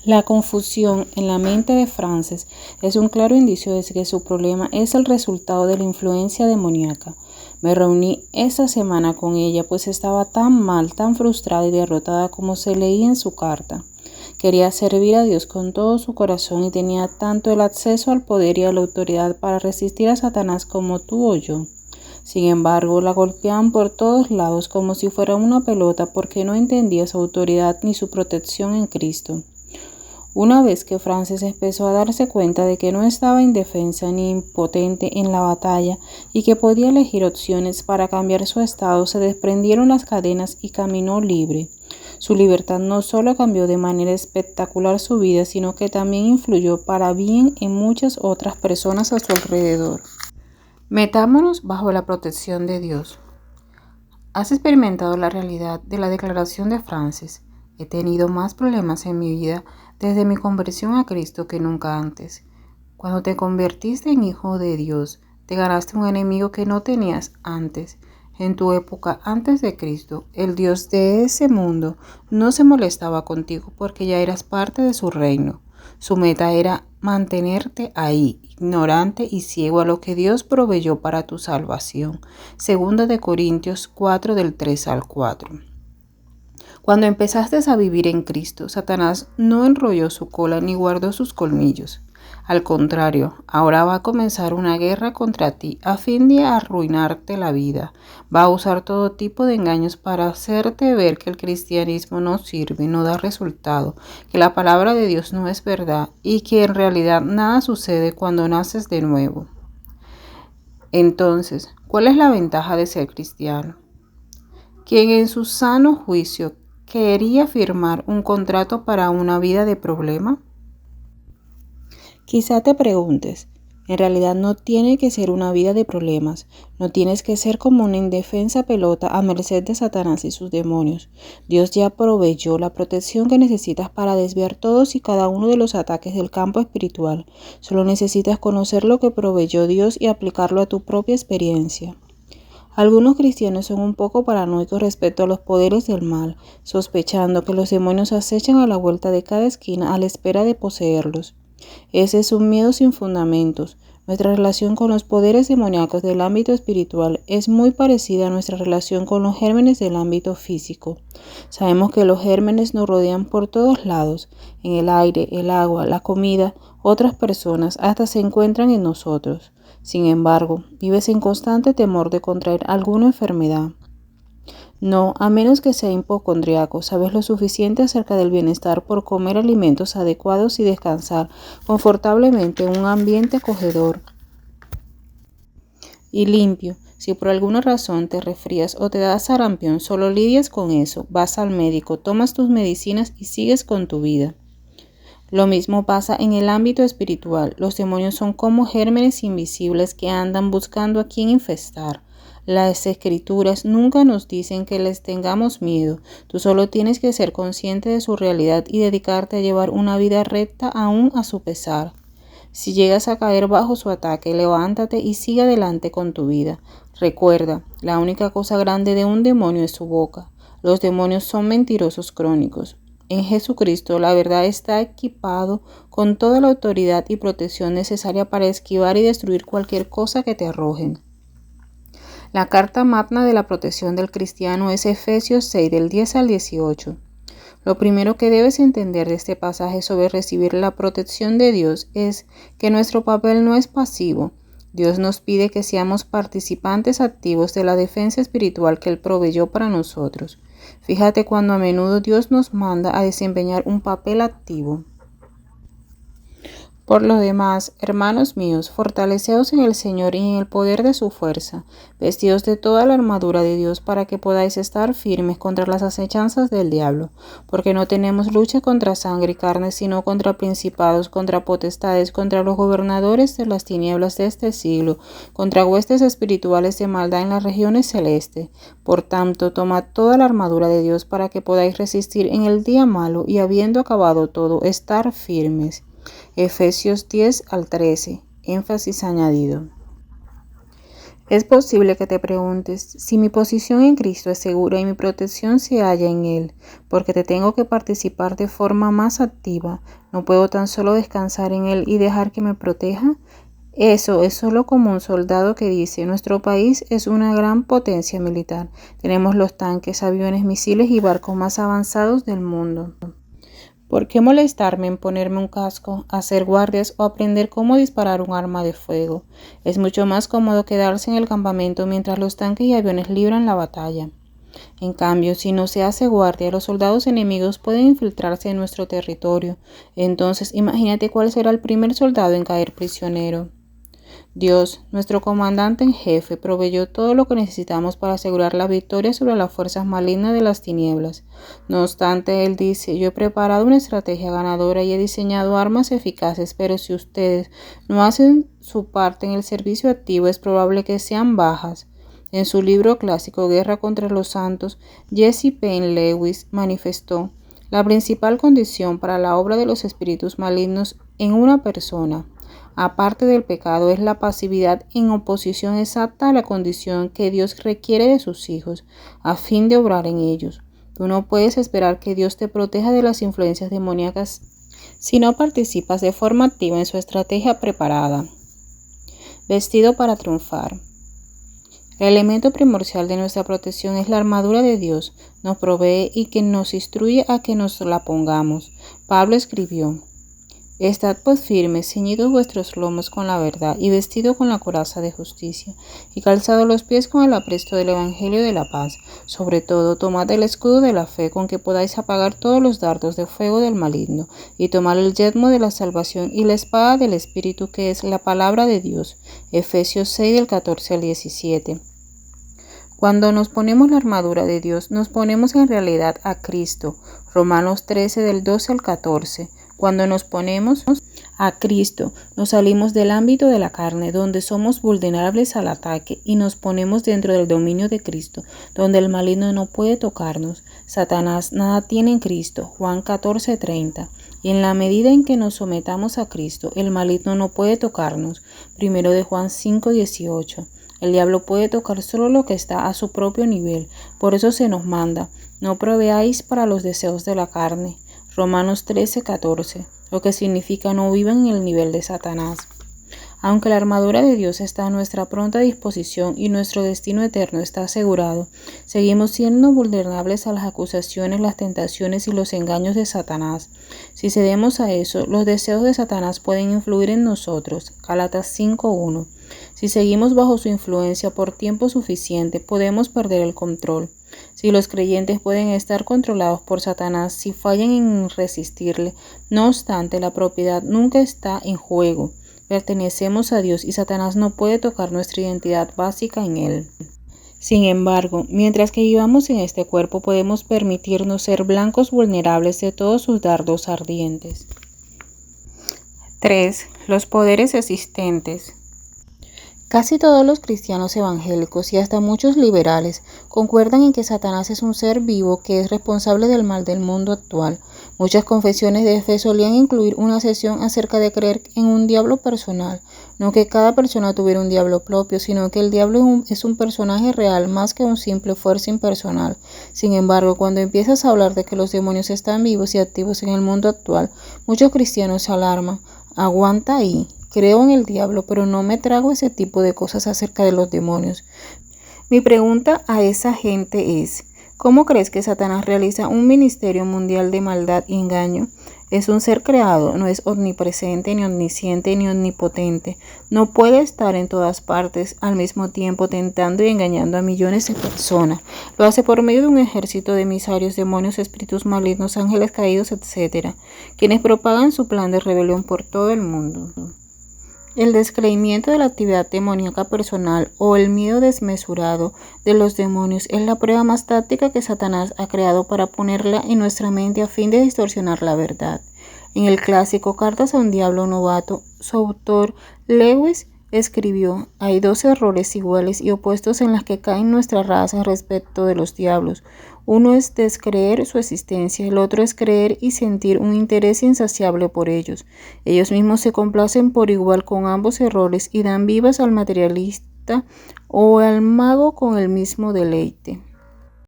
La confusión en la mente de Frances es un claro indicio de que su problema es el resultado de la influencia demoníaca. Me reuní esta semana con ella, pues estaba tan mal, tan frustrada y derrotada como se leía en su carta. Quería servir a Dios con todo su corazón y tenía tanto el acceso al poder y a la autoridad para resistir a Satanás como tú o yo. Sin embargo, la golpeaban por todos lados como si fuera una pelota porque no entendía su autoridad ni su protección en Cristo. Una vez que Frances empezó a darse cuenta de que no estaba indefensa ni impotente en la batalla y que podía elegir opciones para cambiar su estado, se desprendieron las cadenas y caminó libre. Su libertad no solo cambió de manera espectacular su vida, sino que también influyó para bien en muchas otras personas a su alrededor. Metámonos bajo la protección de Dios. ¿Has experimentado la realidad de la declaración de Frances? He tenido más problemas en mi vida desde mi conversión a Cristo que nunca antes. Cuando te convertiste en hijo de Dios, te ganaste un enemigo que no tenías antes. En tu época antes de Cristo, el Dios de ese mundo no se molestaba contigo porque ya eras parte de su reino. Su meta era mantenerte ahí, ignorante y ciego a lo que Dios proveyó para tu salvación. 2 Corintios 4 del 3 al 4. Cuando empezaste a vivir en Cristo, Satanás no enrolló su cola ni guardó sus colmillos. Al contrario, ahora va a comenzar una guerra contra ti a fin de arruinarte la vida. Va a usar todo tipo de engaños para hacerte ver que el cristianismo no sirve, no da resultado, que la palabra de Dios no es verdad y que en realidad nada sucede cuando naces de nuevo. Entonces, ¿cuál es la ventaja de ser cristiano? Quien en su sano juicio quería firmar un contrato para una vida de problema. Quizá te preguntes, en realidad no tiene que ser una vida de problemas, no tienes que ser como una indefensa pelota a merced de Satanás y sus demonios. Dios ya proveyó la protección que necesitas para desviar todos y cada uno de los ataques del campo espiritual. Solo necesitas conocer lo que proveyó Dios y aplicarlo a tu propia experiencia. Algunos cristianos son un poco paranoicos respecto a los poderes del mal, sospechando que los demonios acechan a la vuelta de cada esquina a la espera de poseerlos. Ese es un miedo sin fundamentos. Nuestra relación con los poderes demoníacos del ámbito espiritual es muy parecida a nuestra relación con los gérmenes del ámbito físico. Sabemos que los gérmenes nos rodean por todos lados, en el aire, el agua, la comida, otras personas, hasta se encuentran en nosotros. Sin embargo, vives en constante temor de contraer alguna enfermedad. No, a menos que sea hipocondriaco, sabes lo suficiente acerca del bienestar por comer alimentos adecuados y descansar confortablemente en un ambiente acogedor y limpio. Si por alguna razón te resfrías o te da sarampión, solo lidias con eso, vas al médico, tomas tus medicinas y sigues con tu vida. Lo mismo pasa en el ámbito espiritual. Los demonios son como gérmenes invisibles que andan buscando a quien infestar. Las escrituras nunca nos dicen que les tengamos miedo. Tú solo tienes que ser consciente de su realidad y dedicarte a llevar una vida recta aún a su pesar. Si llegas a caer bajo su ataque, levántate y sigue adelante con tu vida. Recuerda, la única cosa grande de un demonio es su boca. Los demonios son mentirosos crónicos. En Jesucristo, la verdad está equipado con toda la autoridad y protección necesaria para esquivar y destruir cualquier cosa que te arrojen. La carta magna de la protección del cristiano es Efesios 6 del 10 al 18. Lo primero que debes entender de este pasaje sobre recibir la protección de Dios es que nuestro papel no es pasivo. Dios nos pide que seamos participantes activos de la defensa espiritual que Él proveyó para nosotros. Fíjate cuando a menudo Dios nos manda a desempeñar un papel activo. Por lo demás, hermanos míos, fortaleceos en el Señor y en el poder de su fuerza, vestidos de toda la armadura de Dios para que podáis estar firmes contra las acechanzas del diablo, porque no tenemos lucha contra sangre y carne, sino contra principados, contra potestades, contra los gobernadores de las tinieblas de este siglo, contra huestes espirituales de maldad en las regiones celestes. Por tanto, tomad toda la armadura de Dios para que podáis resistir en el día malo y habiendo acabado todo, estar firmes. Efesios 10 al 13, énfasis añadido. Es posible que te preguntes si mi posición en Cristo es segura y mi protección se halla en Él, porque te tengo que participar de forma más activa. ¿No puedo tan solo descansar en Él y dejar que me proteja? Eso es solo como un soldado que dice, nuestro país es una gran potencia militar. Tenemos los tanques, aviones, misiles y barcos más avanzados del mundo. ¿Por qué molestarme en ponerme un casco, hacer guardias o aprender cómo disparar un arma de fuego? Es mucho más cómodo quedarse en el campamento mientras los tanques y aviones libran la batalla. En cambio, si no se hace guardia, los soldados enemigos pueden infiltrarse en nuestro territorio. Entonces, imagínate cuál será el primer soldado en caer prisionero. Dios, nuestro comandante en jefe, proveyó todo lo que necesitamos para asegurar la victoria sobre las fuerzas malignas de las tinieblas. No obstante, Él dice, yo he preparado una estrategia ganadora y he diseñado armas eficaces, pero si ustedes no hacen su parte en el servicio activo, es probable que sean bajas. En su libro clásico Guerra contra los Santos, Jesse Payne Lewis manifestó, la principal condición para la obra de los espíritus malignos en una persona, aparte del pecado, es la pasividad en oposición exacta a la condición que Dios requiere de sus hijos, a fin de obrar en ellos. Tú no puedes esperar que Dios te proteja de las influencias demoníacas si no participas de forma activa en su estrategia preparada. Vestido para triunfar. El elemento primordial de nuestra protección es la armadura de Dios, nos provee y que nos instruye a que nos la pongamos. Pablo escribió, estad pues firmes, ceñidos vuestros lomos con la verdad, y vestido con la coraza de justicia, y calzados los pies con el apresto del evangelio de la paz. Sobre todo, tomad el escudo de la fe, con que podáis apagar todos los dardos de fuego del maligno, y tomad el yelmo de la salvación y la espada del Espíritu, que es la palabra de Dios. Efesios 6, del 14 al 17. Cuando nos ponemos la armadura de Dios, nos ponemos en realidad a Cristo. Romanos 13, del 12 al 14. Cuando nos ponemos a Cristo, nos salimos del ámbito de la carne, donde somos vulnerables al ataque, y nos ponemos dentro del dominio de Cristo, donde el maligno no puede tocarnos. Satanás nada tiene en Cristo. Juan 14, 30. Y en la medida en que nos sometamos a Cristo, el maligno no puede tocarnos. Primero de Juan 5, 18. El diablo puede tocar solo lo que está a su propio nivel. Por eso se nos manda, no proveáis para los deseos de la carne. Romanos 13, 14, lo que significa no vivan en el nivel de Satanás. Aunque la armadura de Dios está a nuestra pronta disposición y nuestro destino eterno está asegurado, seguimos siendo vulnerables a las acusaciones, las tentaciones y los engaños de Satanás. Si cedemos a eso, los deseos de Satanás pueden influir en nosotros. Gálatas 5:1. Si seguimos bajo su influencia por tiempo suficiente, podemos perder el control. Si los creyentes pueden estar controlados por Satanás si fallan en resistirle, no obstante, la propiedad nunca está en juego. Pertenecemos a Dios y Satanás no puede tocar nuestra identidad básica en Él. Sin embargo, mientras que vivamos en este cuerpo, podemos permitirnos ser blancos vulnerables de todos sus dardos ardientes. 3. Los poderes existentes. Casi todos los cristianos evangélicos y hasta muchos liberales concuerdan en que Satanás es un ser vivo que es responsable del mal del mundo actual. Muchas confesiones de fe solían incluir una sesión acerca de creer en un diablo personal, no que cada persona tuviera un diablo propio, sino que el diablo es un personaje real más que un simple fuerza impersonal. Sin embargo, cuando empiezas a hablar de que los demonios están vivos y activos en el mundo actual, muchos cristianos se alarman. Aguanta ahí. Creo en el diablo, pero no me trago ese tipo de cosas acerca de los demonios. Mi pregunta a esa gente es, ¿cómo crees que Satanás realiza un ministerio mundial de maldad y engaño? Es un ser creado, no es omnipresente, ni omnisciente, ni omnipotente. No puede estar en todas partes al mismo tiempo tentando y engañando a millones de personas. Lo hace por medio de un ejército de emisarios, demonios, espíritus malignos, ángeles caídos, etc., quienes propagan su plan de rebelión por todo el mundo. El descreimiento de la actividad demoníaca personal o el miedo desmesurado de los demonios es la prueba más táctica que Satanás ha creado para ponerla en nuestra mente a fin de distorsionar la verdad. En el clásico Cartas a un Diablo Novato, su autor Lewis escribió, hay dos errores iguales y opuestos en las que caen nuestra raza respecto de los diablos. Uno es descreer su existencia, el otro es creer y sentir un interés insaciable por ellos. Ellos mismos se complacen por igual con ambos errores y dan vivas al materialista conducta o al mago con el mismo deleite.